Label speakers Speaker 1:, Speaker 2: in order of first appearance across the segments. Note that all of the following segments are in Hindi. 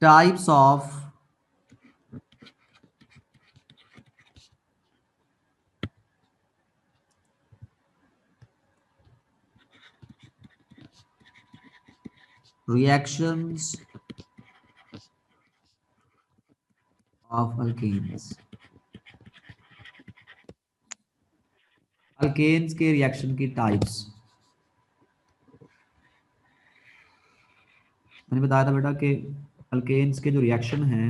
Speaker 1: Types of reactions of alkenes। Alkanes के रिएक्शन की टाइप्स। मैंने बताया था बेटा कि अल्केन्स के जो रिएक्शन हैं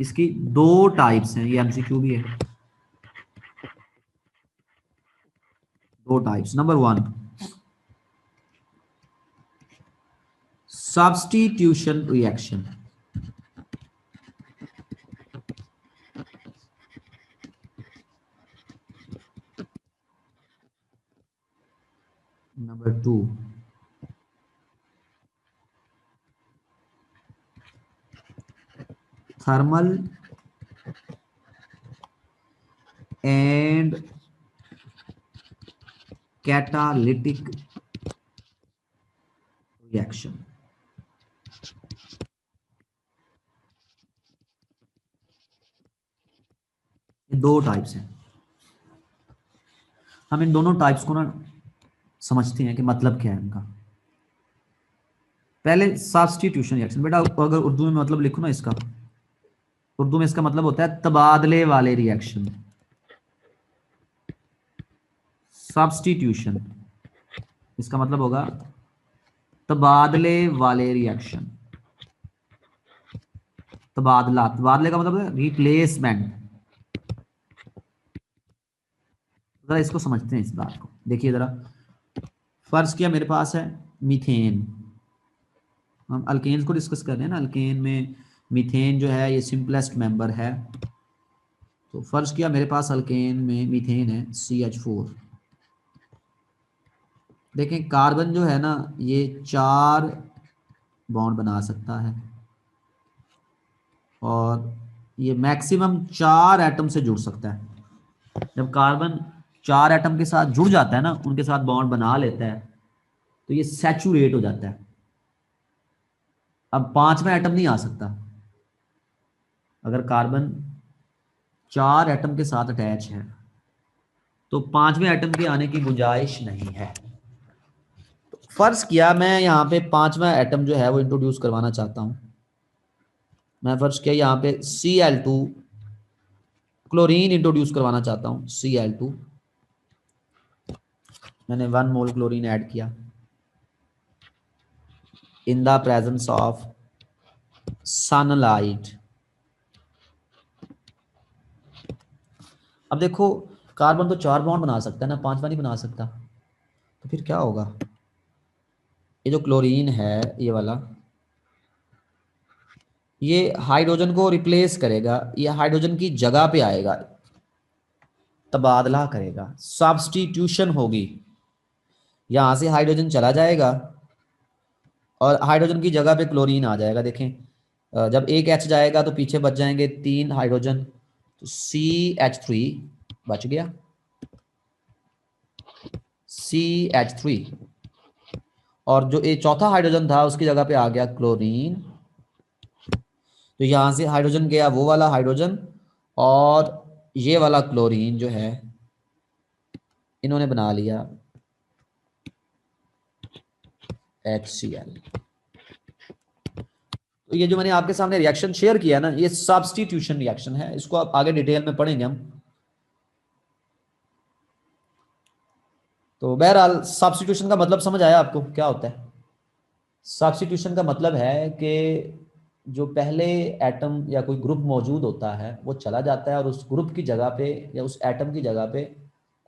Speaker 1: इसकी दो टाइप्स हैं, ये एमसीक्यू भी है। दो types. Number one, substitution reaction. Number two, thermal and catalytic reaction. ये दो टाइप्स हैं। हम इन दोनों टाइप्स को ना समझते हैं कि मतलब क्या है इनका। पहले सब्स्टिट्यूशन रिएक्शन। बेटा अगर उर्दू में मतलब लिखो ना इसका, उर्दू में इसका मतलब होता है तबादले वाले रिएक्शन। सब्स्टिट्यूशन इसका मतलब होगा तबादले वाले रिएक्शन। तबादला, तबादले का मतलब है रिप्लेसमेंट। जरा इसको समझते हैं इस बात को। देखिए जरा, फर्ज किया मेरे पास है मीथेन। हम अल्केन्स को डिस्कस कर रहे हैं ना, अल्केन में मीथेन जो है ये सिंपलेस्ट मेंबर है। तो फर्ज किया मेरे पास अल्केन में मीथेन है CH4। देखें कार्बन जो है ना ये 4 बॉन्ड बना सकता है और ये मैक्सिमम 4 एटम से जुड़ सकता है। जब कार्बन 4 एटम के साथ जुड़ जाता है ना, उनके साथ बॉन्ड बना लेता है, तो ये सैचुरेट हो जाता है। अब 5वां एटम नहीं आ सकता। अगर कार्बन 4 एटम के साथ अटैच है तो 5वें एटम के आने की गुंजाइश नहीं है। तो फर्ज किया मैं यहाँ पे 5वां एटम जो है वो इंट्रोड्यूस करवाना चाहता हूँ। मैं फर्ज किया यहाँ पे Cl2 क्लोरीन इंट्रोड्यूस करवाना चाहता हूँ। Cl2 मैंने 1 मोल क्लोरीन ऐड किया in the presence of sunlight. अब देखो कार्बन तो 4 बॉन्ड बना सकता है ना, 5वां नहीं बना सकता। तो फिर क्या होगा, ये जो क्लोरीन है ये वाला, ये हाइड्रोजन को रिप्लेस करेगा, ये हाइड्रोजन की जगह पे आएगा, तबादला करेगा, सब्स्टिट्यूशन होगी। यहां से हाइड्रोजन चला जाएगा और हाइड्रोजन की जगह पे क्लोरीन आ जाएगा। देखें जब एक H जाएगा तो पीछे बच जाएंगे 3 हाइड्रोजन, तो CH3 बच गया, CH3। और जो ये चौथा हाइड्रोजन था उसकी जगह पे आ गया क्लोरीन। तो यहां से हाइड्रोजन गया वो वाला हाइड्रोजन, और ये वाला क्लोरीन जो है इन्होंने बना लिया HCl। तो ये जो मैंने आपके सामने रिएक्शन शेयर किया ना, ये सब्स्टिट्यूशन रिएक्शन है। इसको आप आगे डिटेल में पढ़ेंगे हम। तो बहरहाल सब्स्टिट्यूशन का मतलब समझ आया आपको क्या होता है? सब्स्टिट्यूशन का मतलब है कि जो पहले एटम या कोई ग्रुप मौजूद होता है वो चला जाता है और उस ग्रुप की जगह पे या उस एटम की जगह पे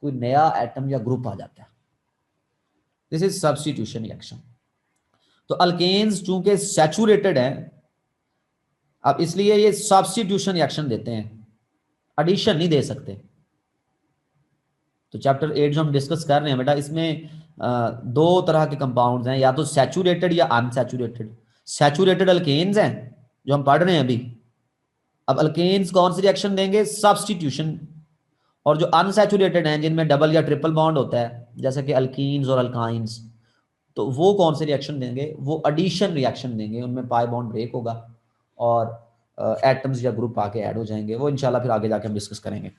Speaker 1: कोई नया एटम या ग्रुप आ जाता है। This is substitution reaction. तो अल्केन्स चूंकि सैचुरेटेड है, अब इसलिए ये सब्स्टिट्यूशन रिएक्शन देते हैं, एडिशन नहीं दे सकते। तो चैप्टर 8 जो हम डिस्कस कर रहे हैं बेटा, इसमें दो तरह के कंपाउंड्स हैं, या तो सैचुरेटेड या अनसैचुरेटेड। सैचुरेटेड अल्केन्स हैं जो हम पढ़ रहे हैं अभी। अब अल्केन्स कौन सी रिएक्शन देंगे? सब्स्टिट्यूशन। और जो अनसैचुरेटेड हैं जिनमें डबल या ट्रिपल बॉन्ड होता है, जैसे कि अल्कीन्स और अल्काइंस, तो वो कौन से रिएक्शन देंगे, वो एडिशन रिएक्शन देंगे, उनमें पाई बॉन्ड ब्रेक होगा और एटम्स या ग्रुप आके ऐड हो जाएंगे। वो इंशाल्लाह फिर आगे जाके हम डिस्कस करेंगे।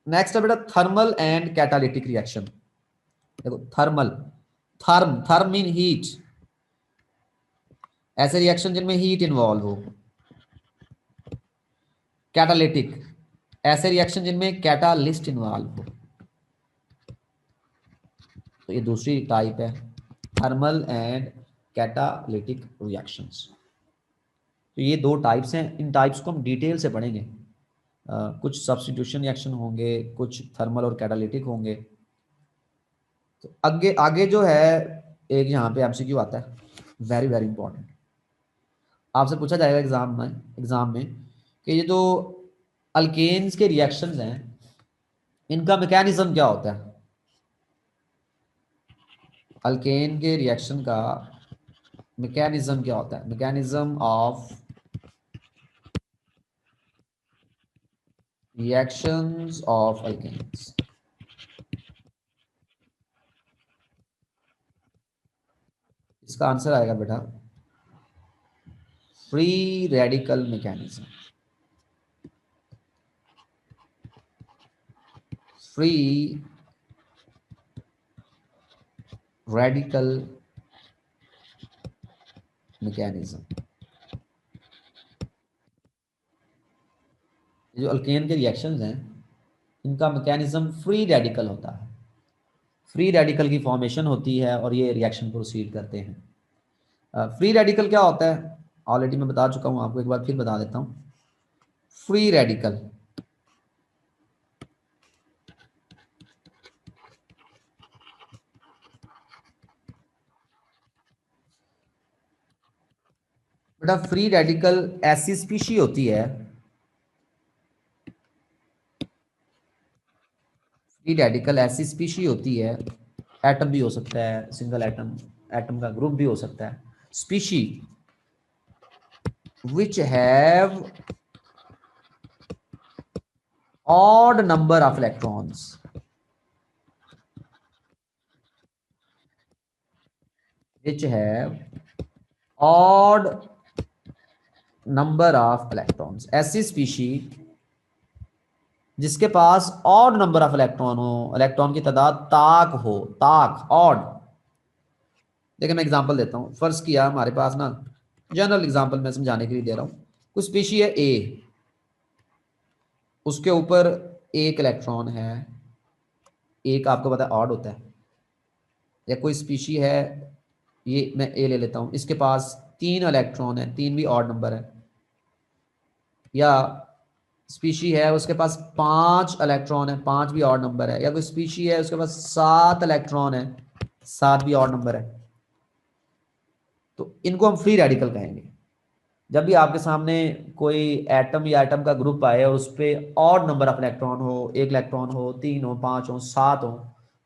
Speaker 1: नेक्स्ट है बेटा थर्मल एंड कैटालिटिक रिएक्शन। देखो थर्मल, थर्म मीन हीट, ऐसे रिएक्शन जिनमें हीट इन्वॉल्व हो। कैटालिटिक, ऐसे रिएक्शन जिनमें कैटालिस्ट इन्वॉल्व हो। तो ये दूसरी टाइप है, थर्मल एंड कैटालिटिक रिएक्शंस। तो ये दो टाइप्स हैं, इन टाइप्स को हम डिटेल से पढ़ेंगे। कुछ सब्स्टिट्यूशन रिएक्शन होंगे, कुछ थर्मल और कैटालिटिक होंगे। तो आगे आगे जो है एक यहाँ पे एमसीक्यू आता है, वेरी वेरी इंपॉर्टेंट। आपसे पूछा जाएगा एग्जाम में कि ये जो अल्केन्स के रिएक्शंस हैं इनका मैकेनिज्म क्या होता है। अल्केन के रिएक्शन का मैकेनिज्म क्या होता है, mechanism of reactions of alkanes. इसका आंसर आएगा बेटा free radical mechanism. Free radical mechanism. जो अल्केन के रिएक्शंस हैं इनका मैकेनिज्म फ्री रेडिकल होता है। फ्री रेडिकल की फॉर्मेशन होती है और ये रिएक्शन प्रोसीड करते हैं। फ्री रेडिकल क्या होता है ऑलरेडी मैं बता चुका हूं आपको, एक बार फिर बता देता हूं। फ्री रेडिकल बेटा, फ्री रेडिकल ऐसी स्पीशी होती है, फ्री रेडिकल ऐसी स्पीशी होती है, एटम भी हो सकता है, सिंगल एटम, एटम का ग्रुप भी हो सकता है, species which have odd number of electrons, which have odd number of electrons। ऐसी स्पीशी जिसके पास ऑड नंबर ऑफ इलेक्ट्रॉन हो, इलेक्ट्रॉन की तादाद ताक हो, ताक ऑड। देखिए मैं एग्जांपल देता हूं, फर्ज किया हमारे पास ना, जनरल एग्जांपल मैं समझाने के लिए दे रहा हूं, कुछ स्पीशी है ए, उसके ऊपर एक इलेक्ट्रॉन है, एक आपको पता है ऑड होता है। या कोई स्पीशी है, ये मैं ए ले लेता हूं, इसके पास 3 इलेक्ट्रॉन है, 3 भी ऑड नंबर है। या स्पीशी है उसके पास 5 इलेक्ट्रॉन है, 5 भी ऑड नंबर है। या कोई स्पीशी है उसके पास 7 इलेक्ट्रॉन है, 7 भी ऑड नंबर है। तो इनको हम फ्री रेडिकल कहेंगे। जब भी आपके सामने कोई एटम या एटम का ग्रुप आए और उस पर ऑड नंबर ऑफ इलेक्ट्रॉन हो, 1 इलेक्ट्रॉन हो, 3 हो, 5 हो, 7 हो,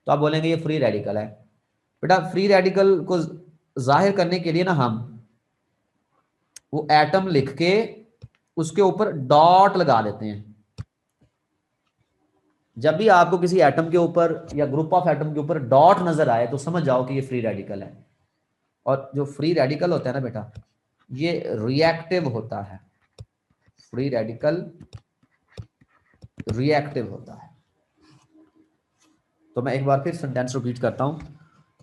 Speaker 1: तो आप बोलेंगे ये फ्री रेडिकल है। बेटा फ्री रेडिकल को जाहिर करने के लिए ना हम वो एटम लिख के उसके ऊपर डॉट लगा देते हैं। जब भी आपको किसी एटम के ऊपर या ग्रुप ऑफ एटम के ऊपर डॉट नजर आए तो समझ जाओ कि ये फ्री रेडिकल है। और जो फ्री रेडिकल होता है ना बेटा, ये रिएक्टिव होता है। फ्री रेडिकल रिएक्टिव होता है। तो मैं एक बार फिर सेंटेंस रिपीट करता हूं,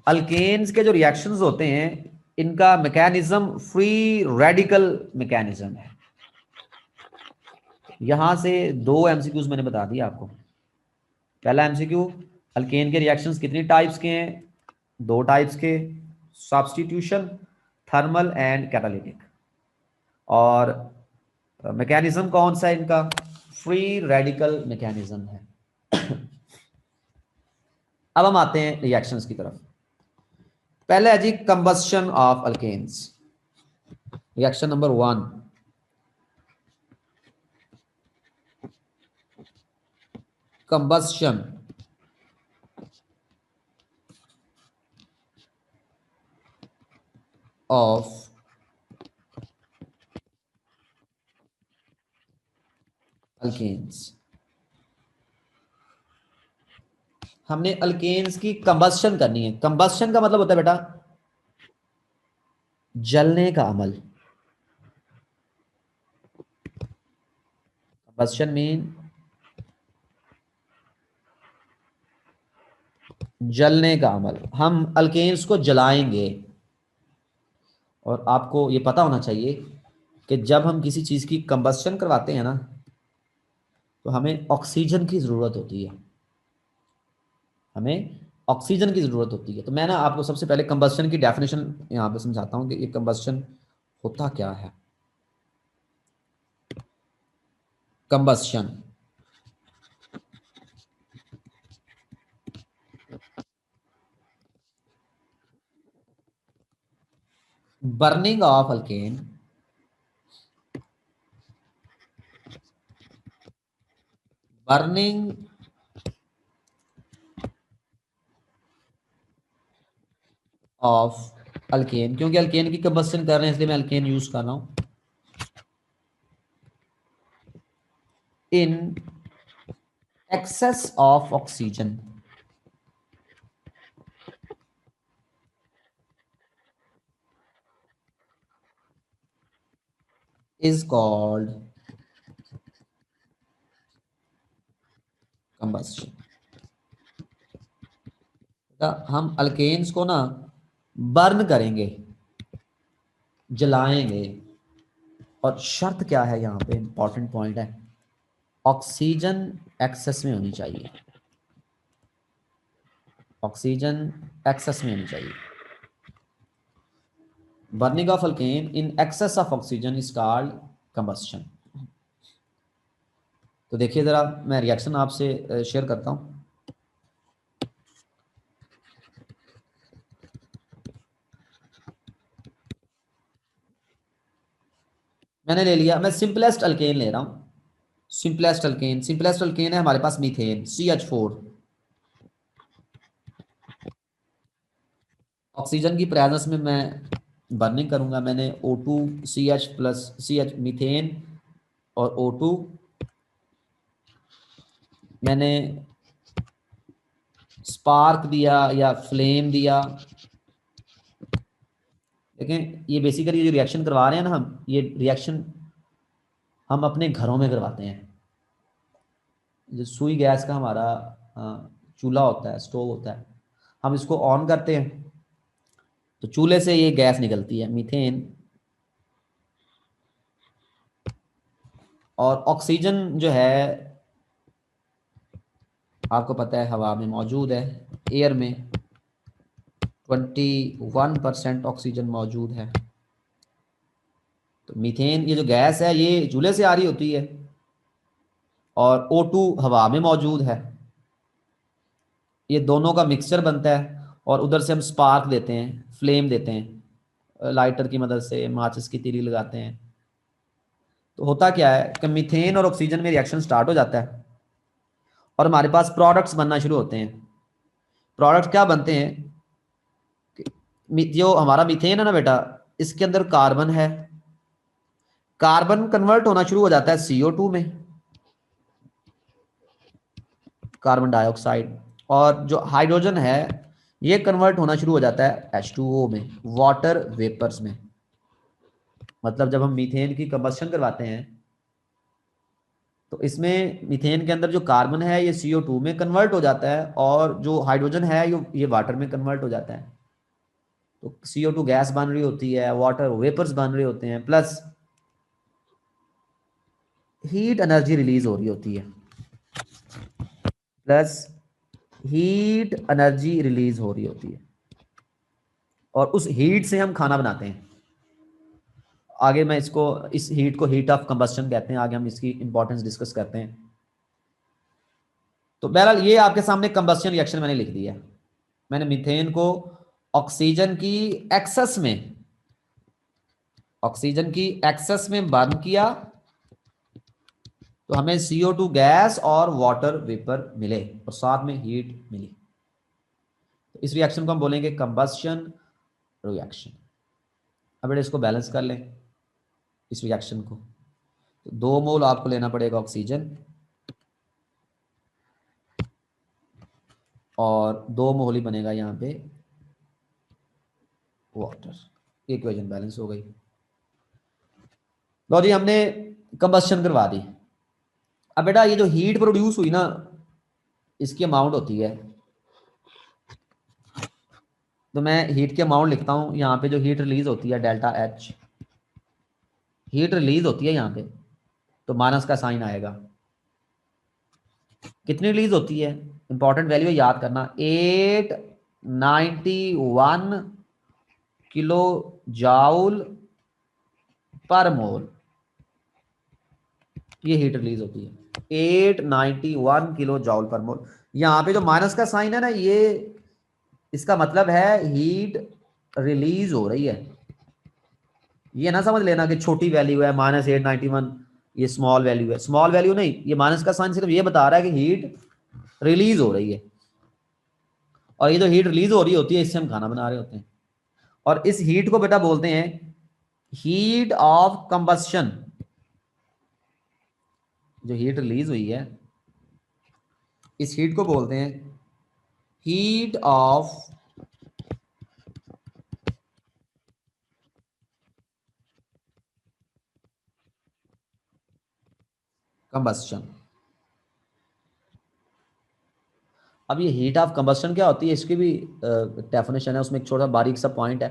Speaker 1: अल्केन्स के जो रिएक्शंस होते हैं इनका मैकेनिज्म फ्री रेडिकल मैकेनिज्म है। यहां से 2 एमसीक्यूज मैंने बता दिया आपको। पहला एमसीक्यू, अल्केन के रिएक्शंस कितनी टाइप्स के हैं, 2 टाइप्स के, सब्स्टिट्यूशन, थर्मल एंड कैटालिटिक। और मैकेनिज्म कौन सा है इनका, फ्री रेडिकल मैकेनिज्म है। अब हम आते हैं रिएक्शंस की तरफ। पहले है जी combustion of alkanes. Reaction number 1, combustion of alkanes. हमने अल्केन्स की कंबस्शन करनी है। कंबस्शन का मतलब होता है बेटा जलने का अमल। कंबस्शन मीन जलने का अमल। हम अल्केन्स को जलाएंगे। और आपको ये पता होना चाहिए कि जब हम किसी चीज की कंबस्शन करवाते हैं ना, तो हमें ऑक्सीजन की जरूरत होती है। हमें ऑक्सीजन की जरूरत होती है। तो मैं ना आपको सबसे पहले कंबस्शन की डेफिनेशन यहाँ पे समझाता हूँ कि ये कंबस्शन होता क्या है। Combustion, burning of alkane, burning of alkane. क्योंकि अल्केन की कंबस्शन कर रहे हैं इसलिए मैं अल्केन यूज कर रहा हूं। In excess of oxygen is called combustion. हम अल्केन्स को ना बर्न करेंगे, जलाएंगे। और शर्त क्या है, यहाँ पे इंपॉर्टेंट पॉइंट है, ऑक्सीजन एक्सेस में होनी चाहिए। ऑक्सीजन एक्सेस में होनी चाहिए। Burning of alkane in excess of oxygen is called combustion. तो देखिए जरा, मैं रिएक्शन आपसे शेयर करता हूं। मैंने ले लिया, मैं सिंपलेस्ट अल्केन ले रहा हूं। सिंपलेस्ट अल्केन, सिंपलेस्ट अल्केन है हमारे पास मीथेन CH4। ऑक्सीजन की प्रेजेंस में मैं बर्निंग करूंगा। मैंने O2 CH plus CH methane और O2 मैंने स्पार्क दिया या फ्लेम दिया। देखें, ये बेसिकली जो रिएक्शन करवा रहे हैं ना हम, ये रिएक्शन हम अपने घरों में करवाते हैं। जो सुई गैस का हमारा चूल्हा होता है, स्टोव होता है, हम इसको ऑन करते हैं तो चूल्हे से ये गैस निकलती है मीथेन। और ऑक्सीजन जो है आपको पता है हवा में मौजूद है, एयर में 21% ऑक्सीजन मौजूद है। तो मीथेन ये जो गैस है ये चूल्हे से आ रही होती है, और O2 हवा में मौजूद है। ये दोनों का मिक्सचर बनता है और उधर से हम स्पार्क देते हैं, फ्लेम देते हैं, लाइटर की मदद से माचिस की तीली लगाते हैं। तो होता क्या है कि मीथेन और ऑक्सीजन में रिएक्शन स्टार्ट हो जाता है और हमारे पास प्रोडक्ट्स बनना शुरू होते हैं। प्रोडक्ट्स क्या बनते हैं जो हमारा मीथेन है ना बेटा, इसके अंदर कार्बन है। कार्बन कन्वर्ट होना शुरू हो जाता है CO2 में, कार्बन डाइऑक्साइड। और जो हाइड्रोजन है ये कन्वर्ट होना शुरू हो जाता है H2O में, वाटर वेपर्स में। मतलब जब हम मीथेन की कंबस्शन करवाते हैं तो इसमें मीथेन के अंदर जो कार्बन है ये CO2 में कन्वर्ट हो जाता है, और जो हाइड्रोजन है ये वाटर में कन्वर्ट हो जाता है। तो CO2 गैस बन रही होती है, वाटर वेपर्स बन रहे होते हैं, प्लस हीट एनर्जी रिलीज हो रही होती है। प्लस हीट एनर्जी रिलीज हो रही होती है, और उस हीट से हम खाना बनाते हैं। आगे मैं इसको, इस हीट को हीट ऑफ कंबस्शन कहते हैं। आगे हम इसकी इंपॉर्टेंस डिस्कस करते हैं। तो बहरहाल ये आपके सामने कंबस्शन रिएक्शन मैंने लिख दिया है। मैंने मीथेन को ऑक्सीजन की एक्सेस में, ऑक्सीजन की एक्सेस में बर्न किया तो हमें CO2 गैस और वाटर वेपर मिले और साथ में हीट मिली। तो इस रिएक्शन को हम बोलेंगे कंबस्शन रिएक्शन। अब बेटा इसको बैलेंस कर लें, इस रिएक्शन को। तो 2 मोल आपको लेना पड़ेगा ऑक्सीजन, और 2 मोल ही बनेगा यहाँ पे वाटर। इक्वेशन बैलेंस हो गई। लो जी, हमने कंबस्शन करवा दी। अब बेटा ये जो हीट प्रोड्यूस हुई ना, इसकी अमाउंट होती है, तो मैं हीट की अमाउंट लिखता हूँ यहाँ पे। जो हीट रिलीज होती है डेल्टा एच, हीट रिलीज होती है यहाँ पे, तो माइनस का साइन आएगा। कितनी रिलीज होती है, इंपॉर्टेंट वैल्यू याद करना, 891 किलो जाउल पर मोल, ये हीट रिलीज होती है 891 किलो जाउल पर मोल। यहाँ पे जो माइनस का साइन है ना, ये इसका मतलब है हीट रिलीज हो रही है। ये ना समझ लेना कि छोटी वैल्यू है -891, ये स्मॉल वैल्यू है। स्मॉल वैल्यू नहीं, ये माइनस का साइन सिर्फ ये बता रहा है कि हीट रिलीज हो रही है। और ये जो हीट रिलीज हो रही होती है, इससे हम खाना बना रहे होते हैं। और इस हीट को बेटा बोलते हैं हीट ऑफ कंबस्शन। जो हीट रिलीज हुई है, इस हीट को बोलते हैं हीट ऑफ कंबस्शन। अब ये हीट ऑफ कंबस्शन क्या होती है, इसकी भी डेफिनेशन है, उसमें एक छोटा बारीक सा पॉइंट है,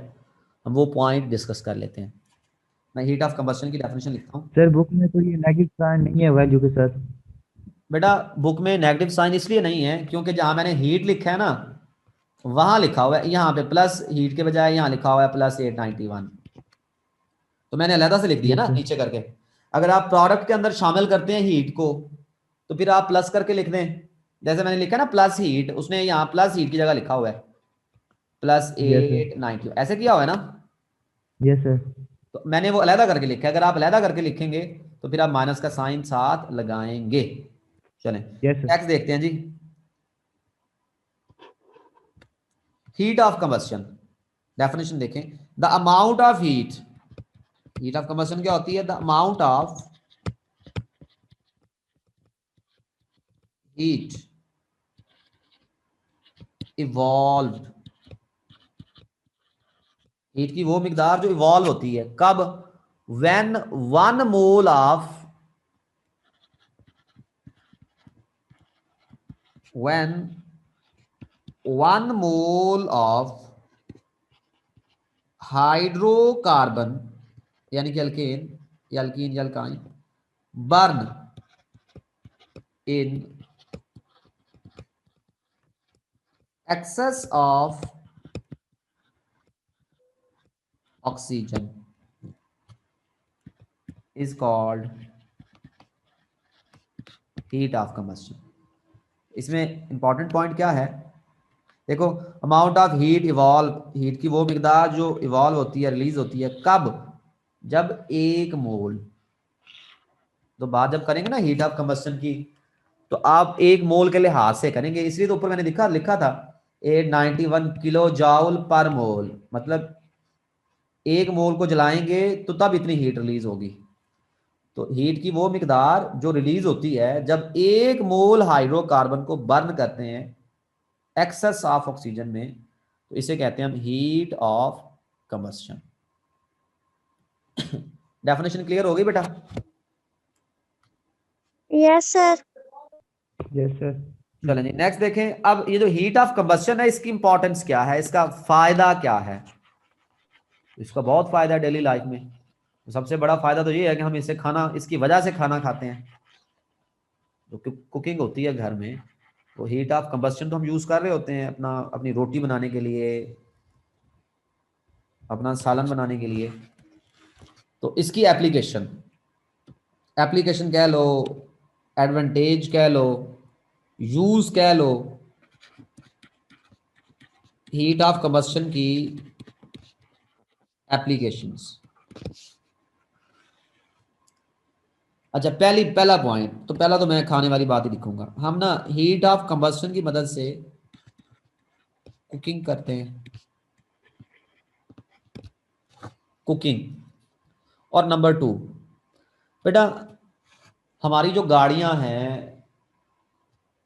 Speaker 1: हम वो पॉइंट डिस्कस कर लेते हैं। मैं हीट ऑफ कंबस्शन की डेफिनेशन लिखता हूँ।
Speaker 2: सर बुक में तो ये नेगेटिव साइन नहीं है वैल्यू के साथ।
Speaker 1: बेटा बुक में नेगेटिव साइन इसलिए नहीं है क्योंकि जहां मैंने हीट लिखा है ना, वहां लिखा हुआ है यहाँ पे प्लस, हीट के बजाय यहाँ लिखा हुआ है +891, तो मैंने अलहदा से लिख दिया
Speaker 2: यस
Speaker 1: ना
Speaker 2: सर।
Speaker 1: नीचे करके। अगर आप प्रोडक्ट के अंदर शामिल करते हैं हीट को, तो फिर आप प्लस करके लिख दें। जैसे मैंने लिखा ना प्लस हीट, उसने यहाँ प्लस हीट की जगह लिखा हुआ है
Speaker 2: यस सर।
Speaker 1: +890, ऐसे किया हुआ है ना।
Speaker 2: Yes sir.
Speaker 1: तो मैंने वो अलहदा करके लिखा है, अगर आप अलहदा करके लिखेंगे तो फिर आप माइनस का साइन साथ लगाएंगे। चलें
Speaker 2: यस सर।
Speaker 1: नेक्स्ट देखते हैं जी, हीट ऑफ कंबस्शन। डेफिनेशन देखें, the amount of heat, heat of combustion क्या होती है, the amount of heat evolve, heat की वो मिकदार जो इवॉल्व होती है, कब, when 1 mole of, when 1 mole of hydrocarbon, यानी कि अल्केन या अल्कीन या alkyne, burn in excess of oxygen is called heat of combustion। इसमें इंपॉर्टेंट पॉइंट क्या है, देखो, amount of heat evolve, heat की वो मिकदार जो इवॉल्व होती है, रिलीज होती है, कब, जब 1 मोल, तो बात जब करेंगे ना हीट ऑफ कंबस्शन की, तो आप 1 मोल के लिए हाथ से करेंगे, इसलिए तो ऊपर मैंने लिखा लिखा था 891 किलो जाउल पर मोल, मतलब 1 मोल को जलाएंगे तो तब इतनी हीट रिलीज होगी। तो हीट की वो मिकदार जो रिलीज होती है जब 1 मोल हाइड्रोकार्बन को बर्न करते हैं एक्सेस ऑफ ऑक्सीजन में, तो इसे कहते हैं हम heat of combustion. Definition clear हो गई बेटा।
Speaker 3: Yes sir.
Speaker 2: Yes sir.
Speaker 1: चलें जी नेक्स्ट देखें। अब ये जो हीट ऑफ कंबस्शन है, इसकी इंपॉर्टेंस क्या है, इसका फायदा क्या है। इसका बहुत फायदा है डेली लाइफ में। सबसे बड़ा फायदा तो ये है कि हम इससे खाना, इसकी वजह से खाना खाते हैं। जो कुकिंग होती है घर में, तो हीट ऑफ कंबस्शन तो हम यूज कर रहे होते हैं अपना, अपनी रोटी बनाने के लिए, अपना सालन बनाने के लिए। तो इसकी एप्लीकेशन, एप्लीकेशन कह लो, एडवांटेज कह लो, यूज कह लो, हीट ऑफ कंबस्शन की एप्लीकेशंस। अच्छा, पहला पॉइंट, तो पहला तो मैं खाने वाली बात ही लिखूंगा। हम ना हीट ऑफ कंबस्शन की मदद से कुकिंग करते हैं, कुकिंग। और नंबर 2, बेटा हमारी जो गाड़ियां हैं,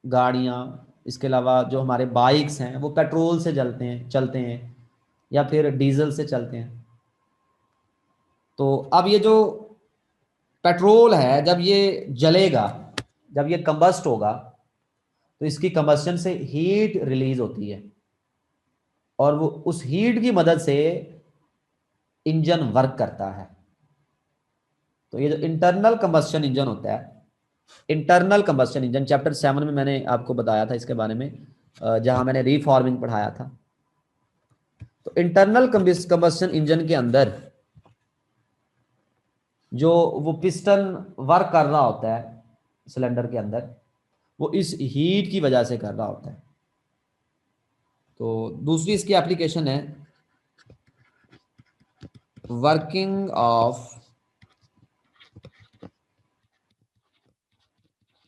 Speaker 1: गाड़ियां, इसके अलावा जो हमारे बाइक्स हैं वो पेट्रोल से चलते हैं या फिर डीजल से चलते हैं। तो अब ये जो पेट्रोल है जब ये जलेगा, जब ये कंबस्ट होगा, तो इसकी कंबस्शन से हीट रिलीज होती है और वो उस हीट की मदद से इंजन वर्क करता है। तो ये जो इंटरनल कंबस्शन इंजन होता है, इंटरनल कंबस्शन इंजन चैप्टर 7 में मैंने आपको बताया था इसके बारे में, जहां मैंने रीफॉर्मिंग पढ़ाया था। तो इंटरनल कंबस्शन इंजन के अंदर जो वो पिस्टन वर्क कर रहा होता है सिलेंडर के अंदर, वो इस हीट की वजह से कर रहा होता है। तो दूसरी इसकी एप्लीकेशन है working of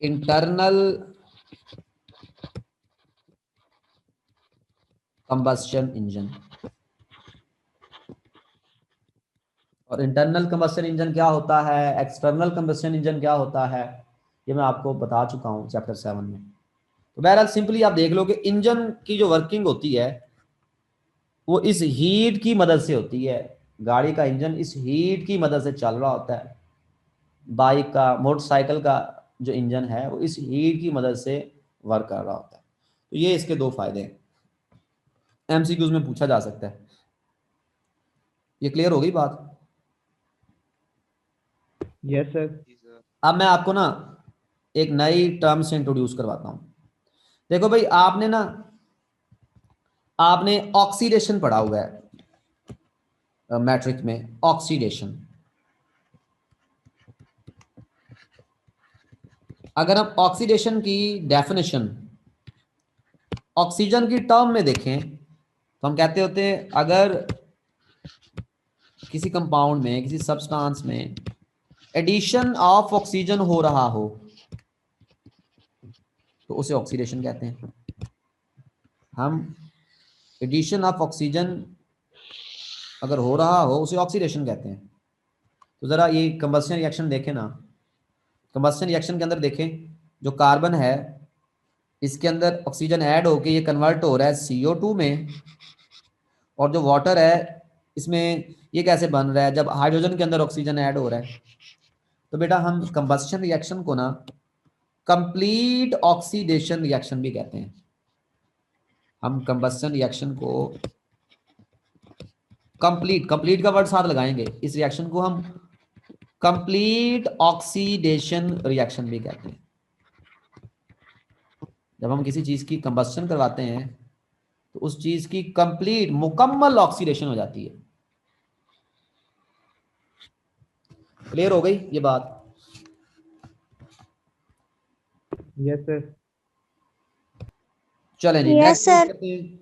Speaker 1: internal combustion engine. और इंटरनल कंबस्शन इंजन क्या होता है, एक्सटर्नल कंबस्शन इंजन क्या होता है, ये मैं आपको बता चुका हूं चैप्टर 7 में। तो बहरहाल सिंपली आप देख लो कि इंजन की जो वर्किंग होती है वो इस हीट की मदद से होती है। गाड़ी का इंजन इस हीट की मदद से चल रहा होता है। बाइक का, मोटरसाइकिल का जो इंजन है वो इस हीट की मदद से वर्क कर रहा होता है। तो ये इसके दो फायदे हैं, एमसीक्यूज में पूछा जा सकता है। ये क्लियर हो गई बात?
Speaker 2: Yes sir.
Speaker 1: अब मैं आपको ना एक नई टर्म से इंट्रोड्यूस करवाता हूं। देखो भाई, आपने ऑक्सीडेशन पढ़ा हुआ है मैट्रिक में, ऑक्सीडेशन। अगर हम ऑक्सीडेशन की डेफिनेशन ऑक्सीजन की टर्म में देखें तो हम कहते होते हैं अगर किसी कंपाउंड में, किसी सब्सटेंस में एडिशन ऑफ ऑक्सीजन हो रहा हो तो उसे ऑक्सीडेशन कहते हैं। हम एडिशन ऑफ ऑक्सीजन अगर हो रहा हो उसे ऑक्सीडेशन कहते हैं। तो जरा ये कंबस्शन रिएक्शन देखें ना। कंबस्शन रिएक्शन के अंदर देखें, जो कार्बन है इसके अंदर ऑक्सीजन ऐड होके ये कन्वर्ट हो रहा है CO2 में, और जो वाटर है इसमें ये कैसे बन रहा है, जब हाइड्रोजन के अंदर ऑक्सीजन ऐड हो रहा है। तो बेटा हम कंबस्शन रिएक्शन को ना कंप्लीट ऑक्सीडेशन रिएक्शन भी कहते हैं। हम कंबस्शन रिएक्शन को कंप्लीट, कंप्लीट का वर्ड साथ लगाएंगे, इस रिएक्शन को हम कंप्लीट ऑक्सीडेशन रिएक्शन भी कहते हैं। जब हम किसी चीज की कंबस्शन करवाते हैं तो उस चीज की कंप्लीट, मुकम्मल ऑक्सीडेशन हो जाती है। क्लियर हो गई ये बात?
Speaker 2: Yes sir.
Speaker 1: चलें जी,
Speaker 3: यस
Speaker 1: नेक्स्ट
Speaker 3: सर।
Speaker 1: करते हैं।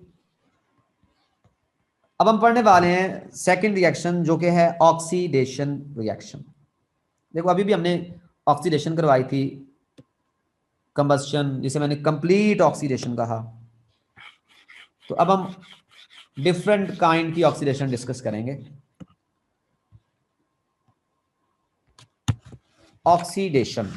Speaker 1: अब हम पढ़ने वाले हैं सेकंड रिएक्शन जो कि है ऑक्सीडेशन रिएक्शन। देखो अभी भी हमने ऑक्सीडेशन करवाई थी, कंबस्शन, जिसे मैंने कंप्लीट ऑक्सीडेशन कहा। तो अब हम डिफरेंट काइंड की ऑक्सीडेशन डिस्कस करेंगे। ऑक्सीडेशन,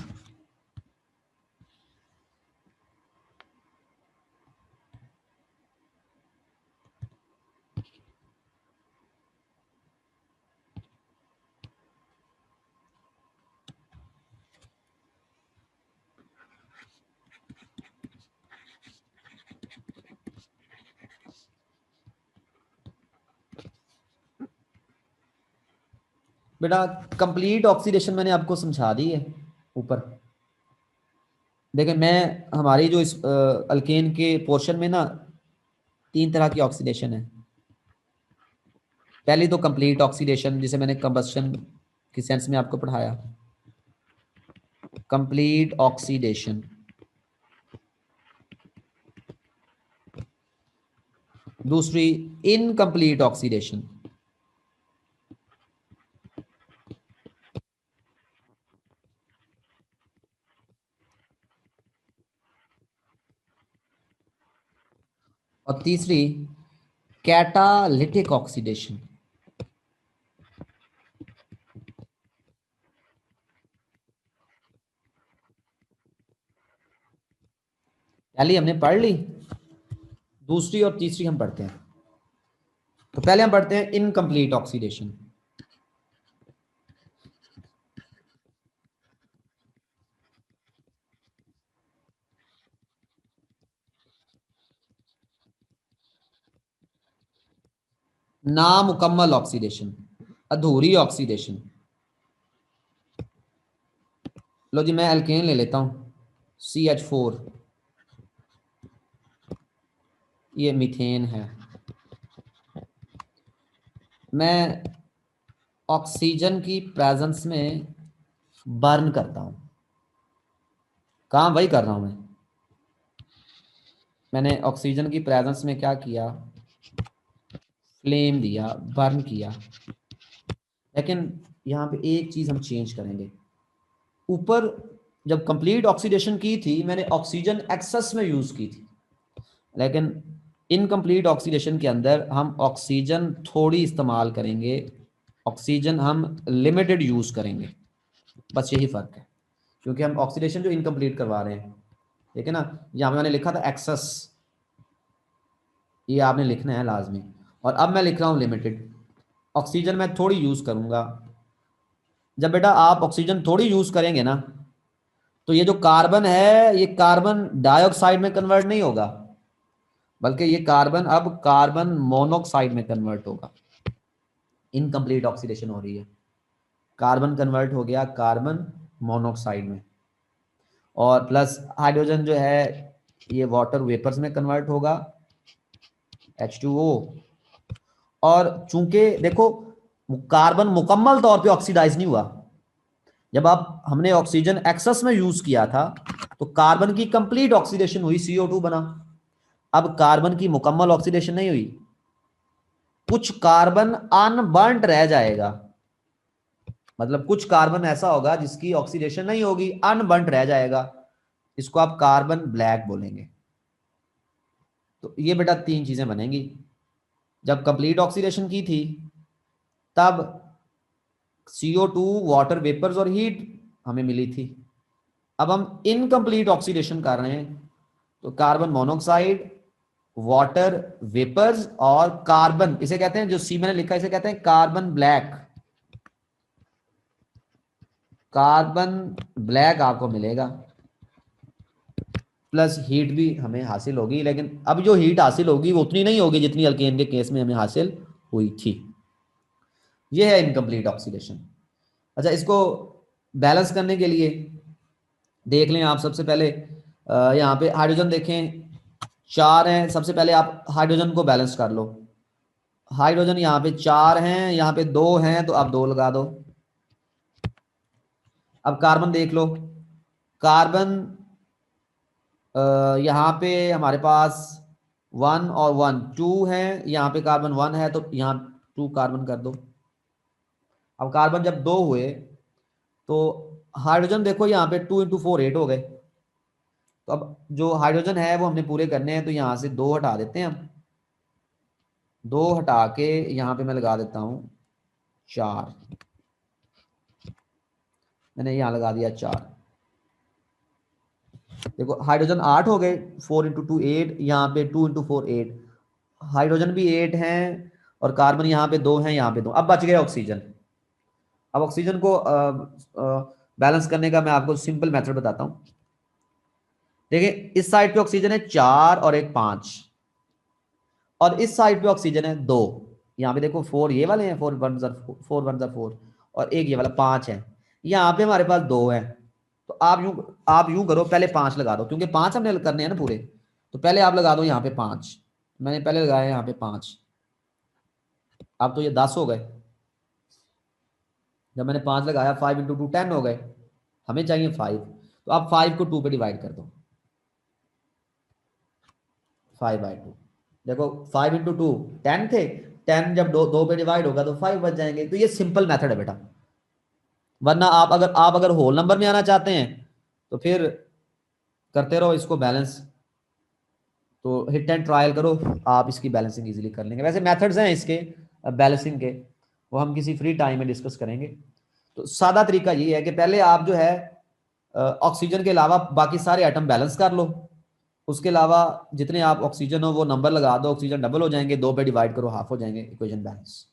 Speaker 1: बेटा कंप्लीट ऑक्सीडेशन मैंने आपको समझा दी है ऊपर। देखिए मैं, हमारी जो इस अल्केन के पोर्शन में ना 3 तरह की ऑक्सीडेशन है। पहली तो कंप्लीट ऑक्सीडेशन जिसे मैंने कंबस्शन की सेंस में आपको पढ़ाया, कंप्लीट ऑक्सीडेशन। दूसरी इनकम्प्लीट ऑक्सीडेशन। और तीसरी कैटालिटिक ऑक्सीडेशन। पहली हमने पढ़ ली, दूसरी और तीसरी हम पढ़ते हैं। तो पहले हम पढ़ते हैं इनकम्प्लीट ऑक्सीडेशन। नामुकम्मल ऑक्सीडेशन, अधूरी ऑक्सीडेशन। लो जी, मैं एल्केन ले लेता हूं, CH4, ये मीथेन है। मैं ऑक्सीजन की प्रेजेंस में बर्न करता हूं। काम वही कर रहा हूं मैंने ऑक्सीजन की प्रेजेंस में क्या किया, फ्लेम दिया, बर्न किया। लेकिन यहाँ पे एक चीज हम चेंज करेंगे। ऊपर जब कंप्लीट ऑक्सीडेशन की थी मैंने ऑक्सीजन एक्सेस में यूज की थी, लेकिन इनकम्प्लीट ऑक्सीडेशन के अंदर हम ऑक्सीजन थोड़ी इस्तेमाल करेंगे, ऑक्सीजन हम लिमिटेड यूज करेंगे। बस यही फर्क है, क्योंकि हम ऑक्सीडेशन जो इनकम्प्लीट करवा रहे हैं, ठीक है ना। यहाँ पे मैंने लिखा था एक्सेस, ये आपने लिखना है लाजमी। और अब मैं लिख रहा हूँ लिमिटेड। ऑक्सीजन मैं थोड़ी यूज करूंगा। जब बेटा आप ऑक्सीजन थोड़ी यूज करेंगे ना, तो ये जो कार्बन है ये कार्बन डाइऑक्साइड में कन्वर्ट नहीं होगा, बल्कि ये कार्बन अब कार्बन मोनोऑक्साइड में कन्वर्ट होगा। इनकम्प्लीट ऑक्सीडेशन हो रही है, कार्बन कन्वर्ट हो गया कार्बन मोनोऑक्साइड में, और प्लस हाइड्रोजन जो है ये वाटर वेपर्स में कन्वर्ट होगा, H2O। और चूंकि देखो कार्बन मुकम्मल तौर पे ऑक्सीडाइज नहीं हुआ, जब आप हमने ऑक्सीजन एक्सेस में यूज किया था तो कार्बन की कंप्लीट ऑक्सीडेशन हुई, CO2 बना। अब कार्बन की मुकम्मल ऑक्सीडेशन नहीं हुई, कुछ कार्बन अनबर्न्ड रह जाएगा। मतलब कुछ कार्बन ऐसा होगा जिसकी ऑक्सीडेशन नहीं होगी, अनबर्न्ड रह जाएगा। इसको आप कार्बन ब्लैक बोलेंगे। तो ये बेटा तीन चीजें बनेंगी। जब कंप्लीट ऑक्सीडेशन की थी तब CO2, वाटर वेपर्स और हीट हमें मिली थी। अब हम इनकम्प्लीट ऑक्सीडेशन कर रहे हैं, तो कार्बन मोनोऑक्साइड, वाटर वेपर्स और कार्बन, इसे कहते हैं, जो सी मैंने लिखा इसे कहते हैं कार्बन ब्लैक। कार्बन ब्लैक आपको मिलेगा, प्लस हीट भी हमें हासिल होगी। लेकिन अब जो हीट हासिल होगी वो उतनी नहीं होगी जितनी अल्केन के केस में हमें हासिल हुई थी। ये है इनकम्प्लीट ऑक्सीडेशन। अच्छा, इसको बैलेंस करने के लिए देख लें आप। सबसे पहले यहाँ पे हाइड्रोजन देखें, 4 हैं। सबसे पहले आप हाइड्रोजन को बैलेंस कर लो। हाइड्रोजन यहाँ पे 4 हैं, यहाँ पे 2 हैं, तो आप 2 लगा दो। अब कार्बन देख लो। कार्बन यहाँ पे हमारे पास 1 और 1 2 है, यहाँ पे कार्बन 1 है तो यहाँ 2 कार्बन कर दो। अब कार्बन जब 2 हुए तो हाइड्रोजन देखो यहाँ पे 2 × 4 8 हो गए। तो अब जो हाइड्रोजन है वो हमने पूरे करने हैं, तो यहाँ से 2 हटा देते हैं हम। 2 हटा के यहाँ पे मैं लगा देता हूँ 4। मैंने यहाँ लगा दिया 4। देखो हाइड्रोजन 8 हो गए, 4 × 2 8, यहाँ पे 2 × 4 8। हाइड्रोजन भी 8 हैं और कार्बन यहाँ पे 2 हैं, यहाँ पे 2। अब बच गए ऑक्सीजन। अब ऑक्सीजन को बैलेंस करने का मैं आपको सिंपल मेथड बताता हूँ। देखिए, इस साइड पे ऑक्सीजन है 4 और एक 5, और इस साइड पे ऑक्सीजन है 2। यहाँ पे देखो 4 ये वाले हैं, 4 1 4, और एक ये वाला 5 है। यहाँ पे हमारे पास 2 है। तो आप यूं करो, पहले 5 लगा दो, क्योंकि 5 हमने करने हैं ना पूरे। तो पहले आप लगा दो यहाँ पे 5। मैंने पहले लगाया यहाँ पे 5। अब तो ये 10 हो गए। जब मैंने 5 लगाया, 5 × 2 10 हो गए। हमें चाहिए 5, तो आप 5 को 2 पे डिवाइड कर दो, 5/2। देखो 5 × 2 10 थे, 10 जब 2 पे डिवाइड होगा तो 5 बच जाएंगे। तो ये सिंपल मेथड है बेटा। वरना आप अगर होल नंबर में आना चाहते हैं तो फिर करते रहो इसको बैलेंस। तो हिट एंड ट्रायल करो, आप इसकी बैलेंसिंग इजीली कर लेंगे। वैसे मेथड्स हैं इसके बैलेंसिंग के, वो हम किसी फ्री टाइम में डिस्कस करेंगे। तो सादा तरीका ये है कि पहले आप जो है ऑक्सीजन के अलावा बाकी सारे आइटम बैलेंस कर लो, उसके अलावा जितने आप ऑक्सीजन हो वो नंबर लगा दो, ऑक्सीजन डबल हो जाएंगे, 2 पे डिवाइड करो, हाफ हो जाएंगे, इक्वेशन बैलेंस।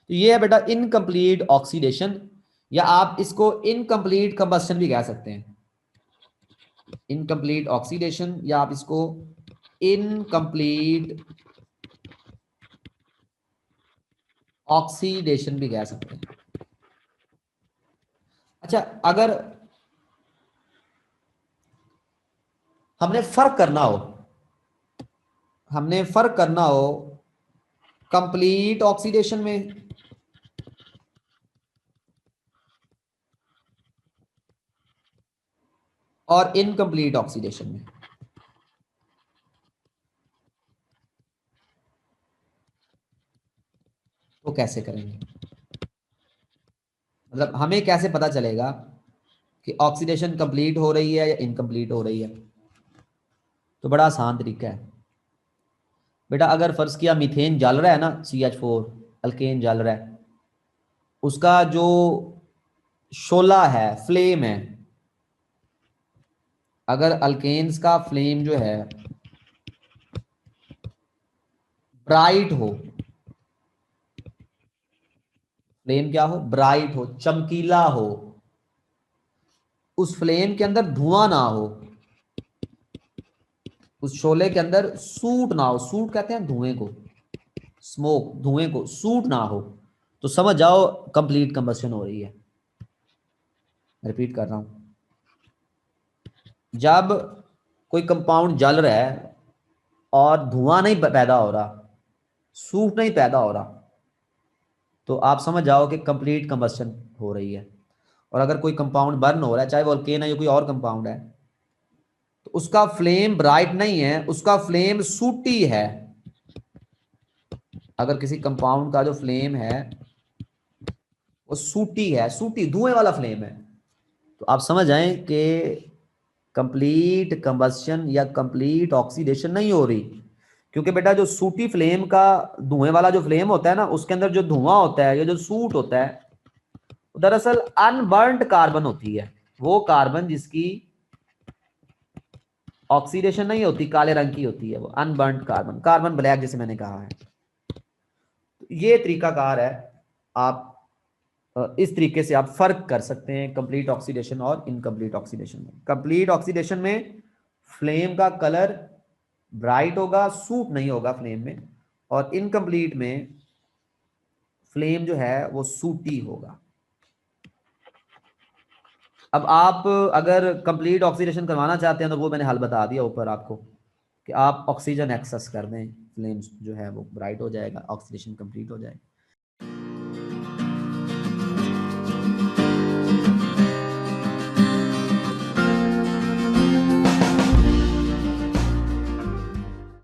Speaker 1: तो ये है बेटा इनकम्प्लीट ऑक्सीडेशन, या आप इसको इनकम्प्लीट कंबस्शन भी कह सकते हैं। इनकम्प्लीट ऑक्सीडेशन, या आप इसको इनकम्प्लीट ऑक्सीडेशन भी कह सकते हैं। अच्छा, अगर हमने फर्क करना हो कंप्लीट ऑक्सीडेशन में और इनकम्प्लीट ऑक्सीडेशन में, तो कैसे करेंगे? मतलब हमें कैसे पता चलेगा कि ऑक्सीडेशन कंप्लीट हो रही है या इनकम्प्लीट हो रही है? तो बड़ा आसान तरीका है बेटा। अगर फर्ज किया मीथेन जल रहा है ना, CH4 अल्केन जल रहा है, उसका जो शोला है, फ्लेम है, अगर अल्केन्स का फ्लेम जो है ब्राइट हो, फ्लेम क्या हो? ब्राइट हो, चमकीला हो, उस फ्लेम के अंदर धुआं ना हो, उस शोले के अंदर सूट ना हो, सूट कहते हैं धुएं को, स्मोक, धुएं को सूट ना हो, तो समझ जाओ कंप्लीट कंबस्शन हो रही है। रिपीट कर रहा हूं, जब कोई कंपाउंड जल रहा है और धुआं नहीं पैदा हो रहा, सूट नहीं पैदा हो रहा, तो आप समझ जाओ कि कंप्लीट कंबस्शन हो रही है। और अगर कोई कंपाउंड बर्न हो रहा है, चाहे वो अल्केन है या कोई और कंपाउंड है, तो उसका फ्लेम ब्राइट नहीं है, उसका फ्लेम सूटी है। अगर किसी कंपाउंड का जो फ्लेम है वो सूटी है, सूटी धुएं वाला फ्लेम है, तो आप समझ आए कि कंप्लीट कंबस्शन या कंप्लीट ऑक्सीडेशन नहीं हो रही। क्योंकि बेटा जो सूटी फ्लेम का, धुएं वाला जो फ्लेम होता है ना, उसके अंदर जो धुआं होता है या जो सूट होता है, दरअसल अनबर्न्ड कार्बन होती है। वो कार्बन जिसकी ऑक्सीडेशन नहीं होती, काले रंग की होती है, वो अनबर्न्ड कार्बन, कार्बन ब्लैक जैसे मैंने कहा है। ये तरीकाकार है, आप इस तरीके से आप फर्क कर सकते हैं कंप्लीट ऑक्सीडेशन और इनकम्प्लीट ऑक्सीडेशन में। कंप्लीट ऑक्सीडेशन में फ्लेम का कलर ब्राइट होगा, सूट नहीं होगा फ्लेम में, और इनकम्प्लीट में फ्लेम जो है वो सूटी होगा। अब आप अगर कंप्लीट ऑक्सीडेशन करवाना चाहते हैं तो वो मैंने हल बता दिया ऊपर आपको, कि आप ऑक्सीजन एक्सेस कर दें, फ्लेम्स जो है वो ब्राइट हो जाएगा, ऑक्सीडेशन कंप्लीट हो जाएगा।